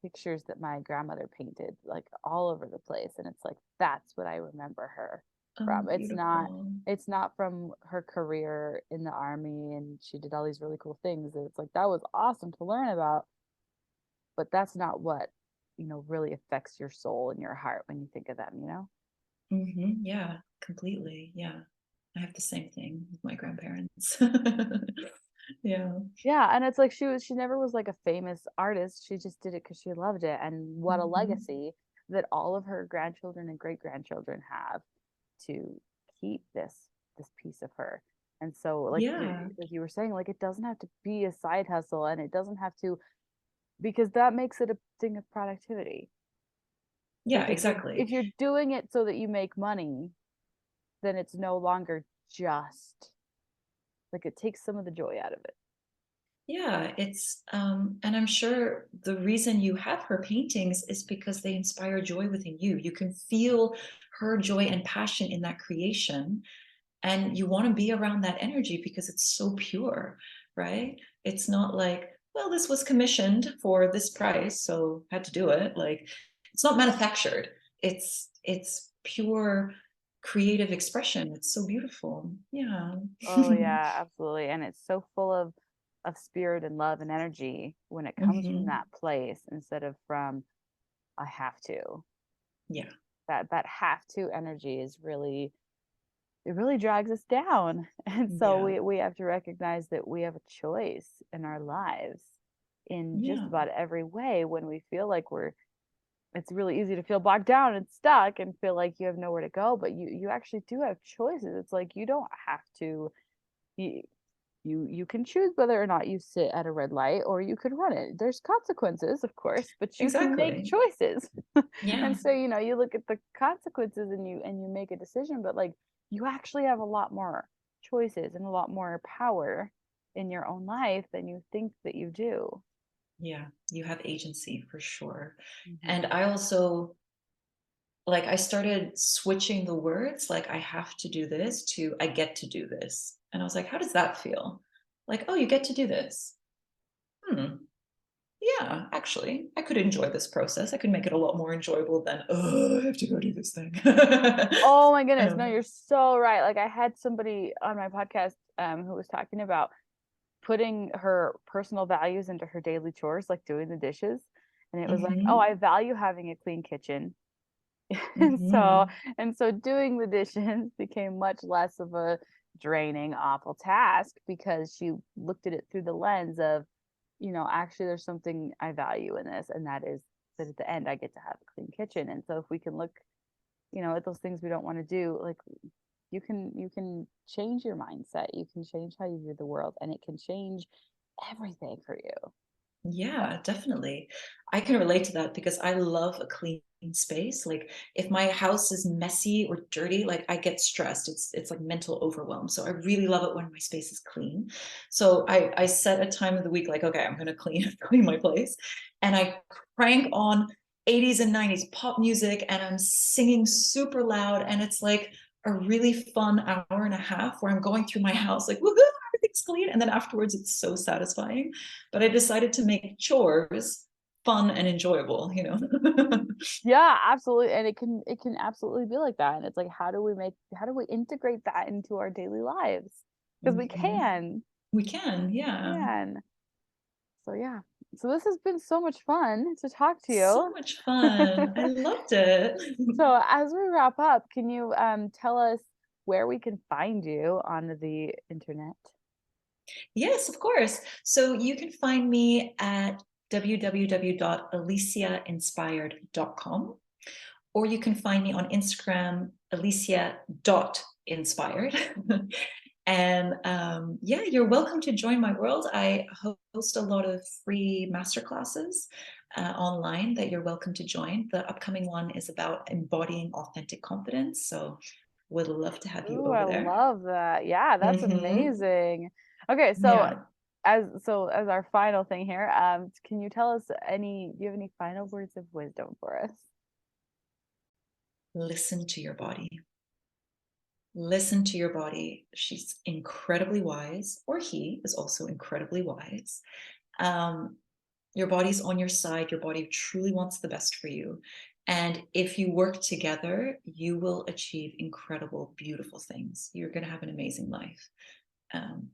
pictures that my grandmother painted like all over the place, and it's like that's what I remember her Oh, from. beautiful. It's not from her career in the army and she did all these really cool things. It's like that was awesome to learn about, but that's not what really affects your soul and your heart when you think of them. Mm-hmm. Yeah, completely. Yeah. I have the same thing with my grandparents. Yeah. Yeah, and it's like she never was like a famous artist. She just did it because she loved it. And what a Mm-hmm. legacy that all of her grandchildren and great grandchildren have to keep this piece of her. And so Yeah. like you were saying, like it doesn't have to be a side hustle, and it doesn't have to, because that makes it a thing of productivity. Yeah, Like exactly. if you're doing it so that you make money, then it's no longer just like it takes some of the joy out of it. Yeah, and I'm sure the reason you have her paintings is because they inspire joy within you. You can feel her joy and passion in that creation, and you want to be around that energy because it's so pure, right? It's not like, well, this was commissioned for this price, so had to do it. Like, it's not manufactured. It's pure creative expression. It's so beautiful. Yeah. Oh yeah, absolutely. And it's so full of spirit and love and energy when it comes from Hmm. that place instead of from I have to. Yeah. That have to energy is really, it really drags us down. And so Yeah. we have to recognize that we have a choice in our lives in just Yeah. about every way. When we feel like it's really easy to feel bogged down and stuck and feel like you have nowhere to go, but you actually do have choices. It's like you don't have to, you, you can choose whether or not you sit at a red light or you could run it. There's consequences, of course, but you can make Exactly. choices. Yeah. And so you look at the consequences and you make a decision, but like you actually have a lot more choices and a lot more power in your own life than you think that you do. Yeah. You have agency for sure. And Mm-hmm. I also, like, I started switching the words, like I have to do this to I get to do this. And I was like, how does that feel? Like, oh, you get to do this. Hmm. Yeah, actually, I could enjoy this process. I could make it a lot more enjoyable than, oh, I have to go do this thing. Oh my goodness, no, um, you're so right. Like I had somebody on my podcast who was talking about putting her personal values into her daily chores, like doing the dishes. And it was like, oh, mhm, I value having a clean kitchen. and so mhm. and so doing the dishes became much less of a draining, awful task because she looked at it through the lens of, actually there's something I value in this, and that is that at the end I get to have a clean kitchen. And so if we can look, at those things we don't want to do, like you can change your mindset, you can change how you view the world, and it can change everything for you. Yeah, definitely. I can relate to that because I love a clean space. Like if my house is messy or dirty, like I get stressed. It's like mental overwhelm. So I really love it when my space is clean. So I set a time of the week like, okay, I'm gonna clean clean my place. And I crank on 80s and 90s pop music and I'm singing super loud. And it's like a really fun hour and a half where I'm going through my house like, woohoo, everything's clean. And then afterwards it's so satisfying. But I decided to make chores fun and enjoyable, you know. Yeah, absolutely. And it can absolutely be like that. And it's like, how do we integrate that into our daily lives? Because we Mhm. can. We can, yeah. Man. So yeah. So this has been so much fun to talk to So you. much fun. I loved it. So as we wrap up, can you tell us where we can find you on the internet? Yes, of course. So you can find me at www.aliciainspired.com, or you can find me on Instagram, alicia.inspired. And yeah, you're welcome to join my world. I host a lot of free masterclasses online that you're welcome to join. The upcoming one is about embodying authentic confidence. So would love to have you Ooh, I over there. love that. Yeah, that's Mm-hmm. amazing. Okay, so Yeah. as our final thing here, can you tell us do you have any final words of wisdom for us? Listen to your body. Listen to your body. She's incredibly wise, or he is also incredibly wise. Um, your body's on your side. Your body truly wants the best for you. And if you work together, you will achieve incredible, beautiful things. You're going to have an amazing life.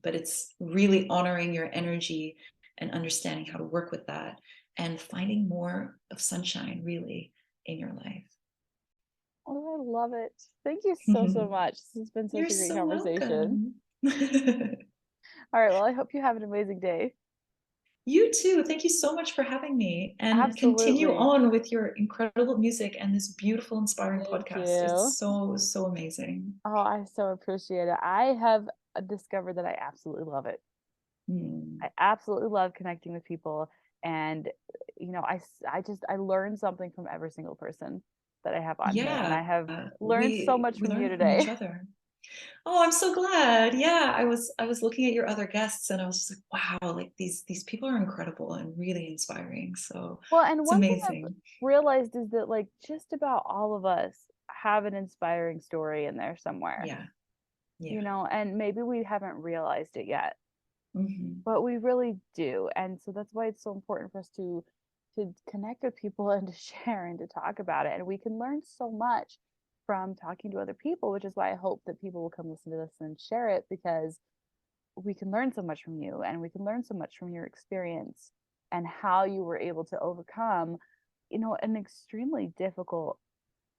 But it's really honoring your energy and understanding how to work with that and finding more of sunshine really in your life. Oh, I love it. Thank you so, so much. This has been You're such a great so conversation. welcome. All right, well, I hope you have an amazing day. You too. Thank you so much for having me, and continue Absolutely. on with your incredible music and this beautiful, inspiring Thank podcast. It's you. so, so amazing. Oh, I so appreciate it. I have discovered that I absolutely love it. Hmm. I absolutely love connecting with people. And, I learn something from every single person that I have on here. And Yeah, I have learned so we much from you learn from each today. other. Oh, I'm so glad. Yeah, I was looking at your other guests and I was just like, wow, like these people are incredible and really inspiring. So Well, and it's one thing I've amazing. realized is that, like, just about all of us have an inspiring story in there somewhere, Yeah, yeah. and maybe we haven't realized it yet, Hmm. but we really do. And so that's why it's so important for us to connect with people and to share and to talk about it. And we can learn so much from talking to other people, which is why I hope that people will come listen to this and share it, because we can learn so much from you and we can learn so much from your experience and how you were able to overcome, an extremely difficult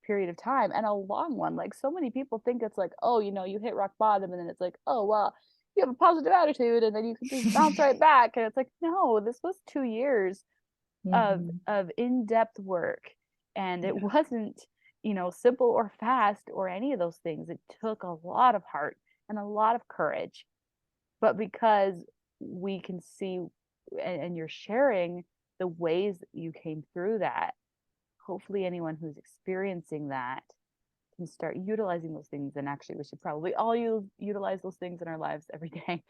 period of time and a long one. Like, so many people think it's like, oh, you hit rock bottom and then it's like, oh, well, you have a positive attitude and then you can just bounce right back. And it's like, no, this was 2 years of Hmm. in-depth work, and it Yeah, wasn't, simple or fast or any of those things. It took a lot of heart and a lot of courage, but because we can see, and you're sharing the ways that you came through that, hopefully anyone who's experiencing that can start utilizing those things. And actually, we should probably all utilize those things in our lives every day.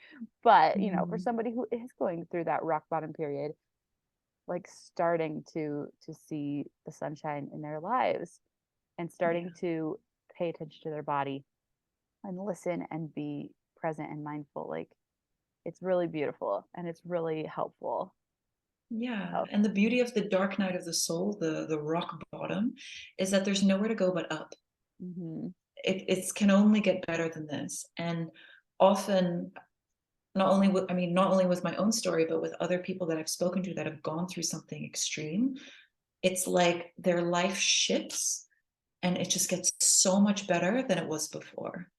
But for hmm, somebody who is going through that rock bottom period, like, starting to see the sunshine in their lives and starting yeah. to pay attention to their body and listen and be present and mindful, like, it's really beautiful and it's really helpful. Yeah, So, and the beauty of the dark night of the soul, the rock bottom, is that there's nowhere to go but up. mhm. It can only get better than this. And often, not only with my own story, but with other people that I've spoken to that have gone through something extreme, it's like their life shifts and it just gets so much better than it was before.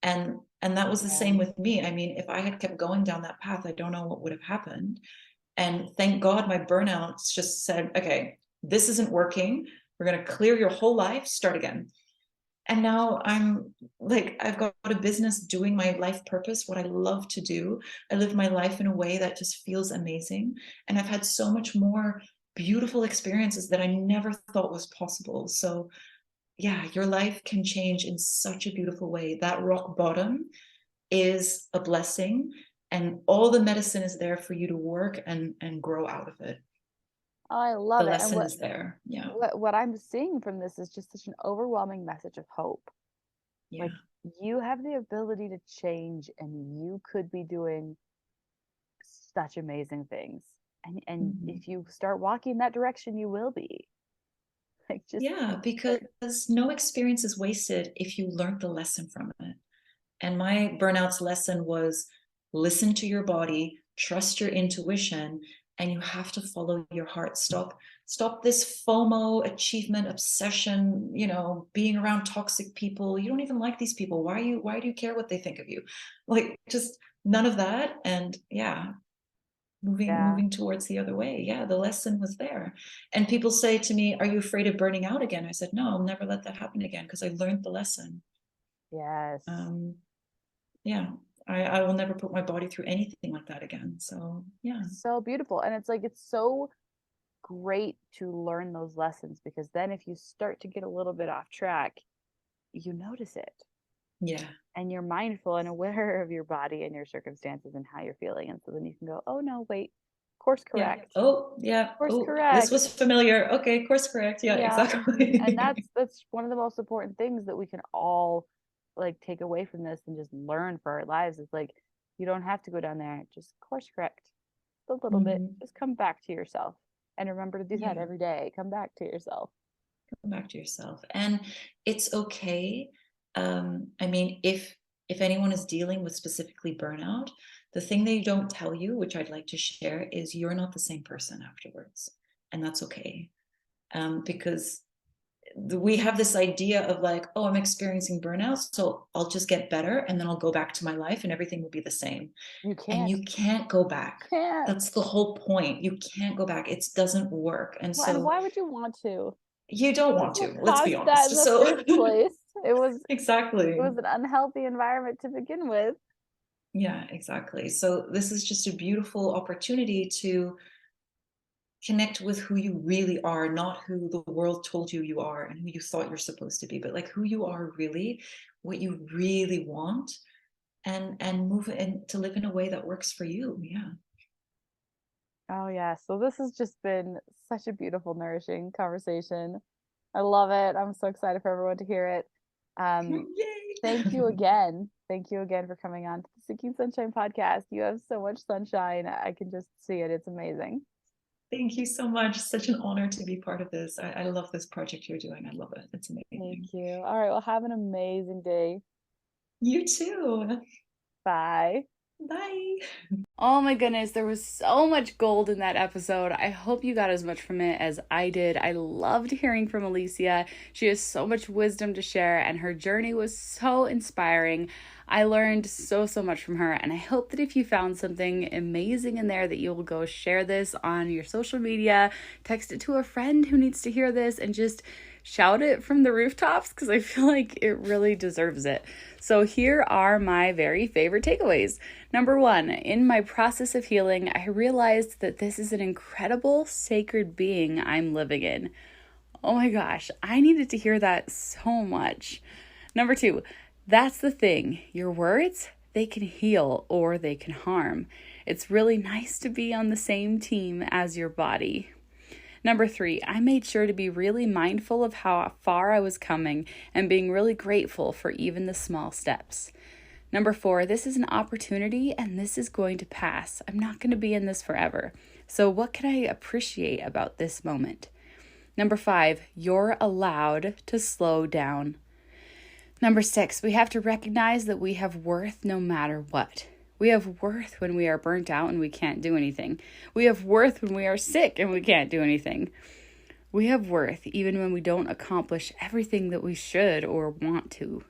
And that was the Yeah. same with me. I mean, if I had kept going down that path, I don't know what would have happened. And thank God my burnouts just said, okay, this isn't working. We're going to clear your whole life, start again. And now I'm like, I've got a business doing my life purpose, what I love to do. I live my life in a way that just feels amazing. And I've had so much more beautiful experiences that I never thought was possible. So, yeah, your life can change in such a beautiful way. That rock bottom is a blessing, and all the medicine is there for you to work and grow out of it. I The love it. And lesson is there. Yeah. what I'm seeing from this is just such an overwhelming message of hope. Yeah. Like, you have the ability to change and you could be doing such amazing things. And if you start walking in that direction, you will be. Like, just Yeah, because no experience is wasted if you learned the lesson from it. And my burnout's lesson was listen to your body, trust your intuition, and you have to follow your heart. Stop this FOMO, achievement, obsession, being around toxic people. You don't even like these people. Why do you care what they think of you? Like, just none of that. And yeah, moving towards the other way. Yeah, the lesson was there. And people say to me, are you afraid of burning out again? I said, no, I'll never let that happen again, because I learned the lesson. Yes. Yeah, I will never put my body through anything like that again. So yeah. So beautiful. And it's like, it's so great to learn those lessons, because then if you start to get a little bit off track, you notice it. Yeah. And you're mindful and aware of your body and your circumstances and how you're feeling. And so then you can go, oh no, wait, course correct. Yeah. Oh, yeah. Course Oh, correct. this was familiar. Okay, course correct. Yeah, exactly. And that's one of the most important things that we can all like take away from this and just learn for our lives. It's like, you don't have to go down there, just course correct a little bit. Just come back to yourself, and remember to do that every day. Come back to yourself. Come back to yourself. And it's okay. I mean, if anyone is dealing with specifically burnout, the thing they don't tell you, which I'd like to share, is you're not the same person afterwards. And that's okay. Because we have this idea of like, oh, I'm experiencing burnout, so I'll just get better and then I'll go back to my life and everything will be the same. And you can't go back. That's the whole point. You can't go back. It doesn't work. And so why would you want to? You don't want to. Let's be honest. That in the first place. It was exactly. It was an unhealthy environment to begin with. Yeah, exactly. So this is just a beautiful opportunity to connect with who you really are, not who the world told you you are and who you thought you're supposed to be, but like who you are really, what you really want, and move and to live in a way that works for you. Yeah. Oh yeah. So this has just been such a beautiful, nourishing conversation. I love it. I'm so excited for everyone to hear it. Thank you again. Thank you again for coming on to the Seeking Sunshine podcast. You have so much sunshine. I can just see it. It's amazing. Thank you so much. Such an honor to be part of this. I love this project you're doing. I love it. It's amazing. Thank you. All right. Well, have an amazing day. You too. Bye. Bye. Oh my goodness, there was so much gold in that episode. I hope you got as much from it as I did. I loved hearing from Alicia. She has so much wisdom to share, and her journey was so inspiring. I learned so much from her, and I hope that if you found something amazing in there that you'll go share this on your social media, text it to a friend who needs to hear this, and just shout it from the rooftops, because I feel like it really deserves it. So here are my very favorite takeaways. Number 1, in my process of healing, I realized that this is an incredible sacred being I'm living in. Oh my gosh, I needed to hear that so much. Number 2, that's the thing. Your words, they can heal or they can harm. It's really nice to be on the same team as your body. Number 3, I made sure to be really mindful of how far I was coming and being really grateful for even the small steps. Number 4, this is an opportunity and this is going to pass. I'm not going to be in this forever. So what can I appreciate about this moment? Number 5, you're allowed to slow down. Number 6, we have to recognize that we have worth no matter what. We have worth when we are burnt out and we can't do anything. We have worth when we are sick and we can't do anything. We have worth even when we don't accomplish everything that we should or want to.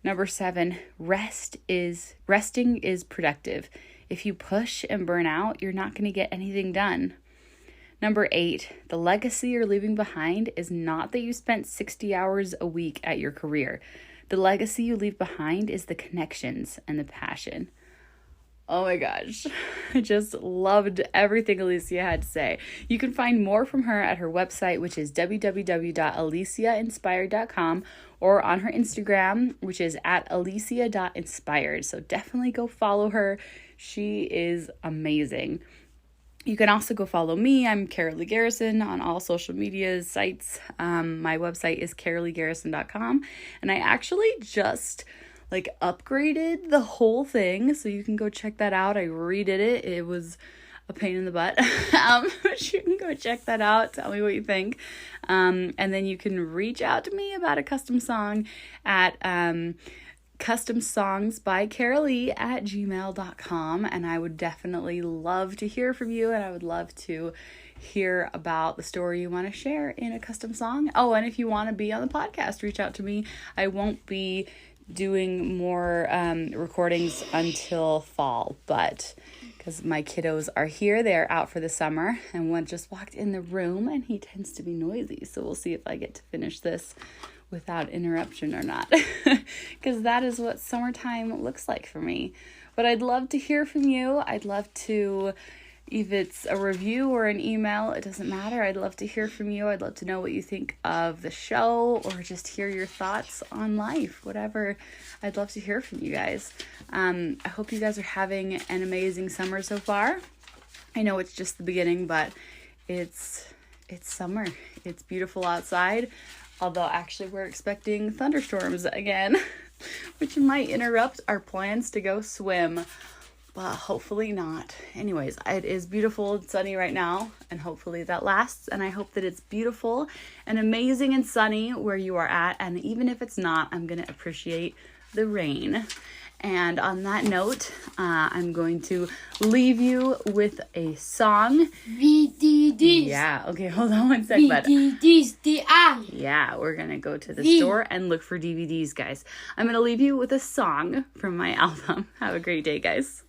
Number 7, resting is productive. If you push and burn out, you're not going to get anything done. Number 8, the legacy you're leaving behind is not that you spent 60 hours a week at your career. The legacy you leave behind is the connections and the passion. Oh my gosh, I just loved everything Alicia had to say. You can find more from her at her website, which is www.aliciainspired.com, or on her Instagram, which is at alicia.inspired. So definitely go follow her. She is amazing. You can also go follow me. I'm Karaleigh Garrison on all social media sites. My website is KaraleigHgarrison.com, and I actually just upgraded the whole thing, so you can go check that out. I redid it. It was a pain in the butt. But you can go check that out. Tell me what you think. And then you can reach out to me about a custom song at customsongsbykaraleigh@gmail.com. And I would definitely love to hear from you, and I would love to hear about the story you want to share in a custom song. Oh, and if you want to be on the podcast, reach out to me. I won't be doing more recordings until fall, but because my kiddos are here, they're out for the summer, and one just walked in the room and he tends to be noisy, so we'll see if I get to finish this without interruption or not, because that is what summertime looks like for me. But I'd love to hear from you. I'd love to, if it's a review or an email, it doesn't matter. I'd love to hear from you. I'd love to know what you think of the show, or just hear your thoughts on life, whatever. I'd love to hear from you guys. I hope you guys are having an amazing summer so far. I know it's just the beginning, but it's summer. It's beautiful outside. Although actually we're expecting thunderstorms again, which might interrupt our plans to go swim. But hopefully not. Anyways, it is beautiful and sunny right now, and hopefully that lasts. And I hope that it's beautiful and amazing and sunny where you are at. And even if it's not, I'm going to appreciate the rain. And on that note, I'm going to leave you with a song. VDDs. Yeah, okay, hold on one sec, bud. VDDs, Yeah, we're going to go to the store and look for DVDs, guys. I'm going to leave you with a song from my album. Have a great day, guys.